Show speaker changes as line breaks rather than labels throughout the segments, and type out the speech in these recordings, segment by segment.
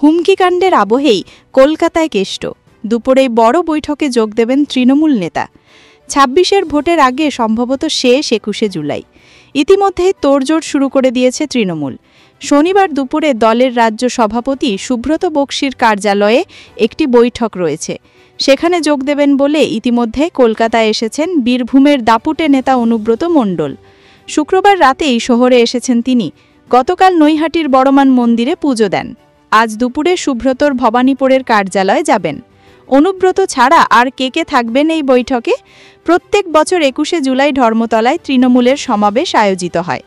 হুমকিকাণ্ডের আবহেই কলকাতায় কেষ্ট। দুপুরে বড় বৈঠকে যোগ দেবেন তৃণমূল নেতা। ২৬-এর ভোটের আগে সম্ভবত শেষ ২১শে জুলাই। ইতিমধ্যেই তোড়জোড় শুরু করে দিয়েছে তৃণমূল। শনিবার দুপুরে দলের রাজ্য সভাপতি সুব্রত বক্সির কার্যালয়ে একটি বৈঠক রয়েছে। সেখানে যোগ দেবেন বলে ইতিমধ্যে কলকাতায় এসেছেন বীরভূমের দাপুটে নেতা অনুব্রত মণ্ডল। শুক্রবার রাতেই শহরে এসেছেন তিনি। গতকাল নৈহাটির বড়মান মন্দিরে পুজো দেন। আজ দুপুরে সুব্রতর ভবানীপুরের কার্যালয়ে যাবেন। অনুব্রত ছাড়া আর কে থাকবেন এই বৈঠকে? প্রত্যেক বছর ২১শে জুলাই ধর্মতলায় তৃণমূলের সমাবেশ আয়োজিত হয়।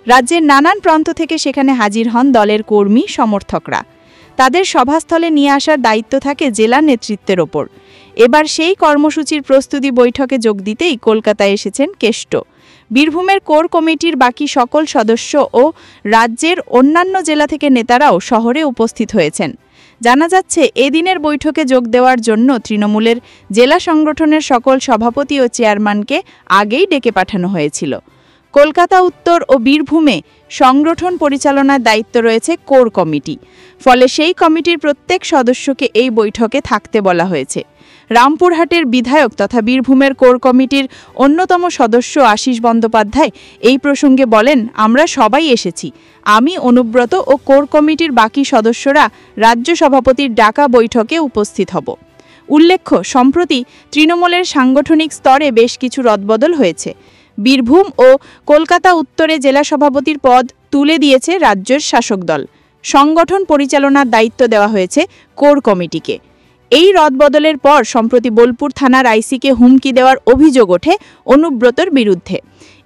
রাজ্যের নানান প্রান্ত থেকে সেখানে হাজির হন দলের কর্মী সমর্থকরা। তাদের সভাস্থলে নিয়ে আসার দায়িত্ব থাকে জেলা নেতৃত্বের ওপর। এবার সেই কর্মসূচির প্রস্তুতি বৈঠকে যোগ দিতেই কলকাতায় এসেছেন কেষ্ট। বীরভূমের কোর কমিটির বাকি সকল সদস্য ও রাজ্যের অন্যান্য জেলা থেকে নেতারাও শহরে উপস্থিত হয়েছেন। জানা যাচ্ছে, এদিনের বৈঠকে যোগ দেওয়ার জন্য তৃণমূলের জেলা সংগঠনের সকল সভাপতি ও চেয়ারম্যানকে আগেই ডেকে পাঠানো হয়েছিল। কলকাতা উত্তর ও বীরভূমে সংগঠন পরিচালনার দায়িত্ব রয়েছে কোর কমিটি। ফলে সেই কমিটির প্রত্যেক সদস্যকে এই বৈঠকে থাকতে বলা হয়েছে। রামপুরহাটের বিধায়ক তথা বীরভূমের কোর কমিটির অন্যতম সদস্য আশিস বন্দ্যোপাধ্যায় এই প্রসঙ্গে বলেন, আমরা সবাই এসেছি। আমি, অনুব্রত ও কোর কমিটির বাকি সদস্যরা রাজ্য সভাপতির ডাকা বৈঠকে উপস্থিত হব। উল্লেখ্য, সম্প্রতি তৃণমূলের সাংগঠনিক স্তরে বেশ কিছু রদবদল হয়েছে। বীরভূম ও কলকাতা উত্তরে জেলা সভাপতির পদ তুলে দিয়েছে রাজ্যের শাসক দল। সংগঠন পরিচালনার দায়িত্ব দেওয়া হয়েছে কোর কমিটিকে। এই রদবদলের পর সম্প্রতি বোলপুর থানার আইসিকে হুমকি দেওয়ার অভিযোগ ওঠে অনুব্রতর বিরুদ্ধে।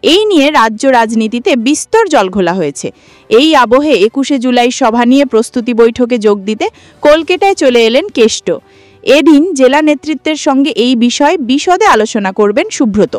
এই নিয়ে রাজ্য রাজনীতিতে বিস্তর জলঘোলা হয়েছে। এই আবহে ২১শে জুলাই সভা নিয়ে প্রস্তুতি বৈঠকে যোগ দিতে কলকাতায় চলে এলেন কেষ্ট। এদিন জেলা নেতৃত্বের সঙ্গে এই বিষয়ে বিশদে আলোচনা করবেন সুব্রত।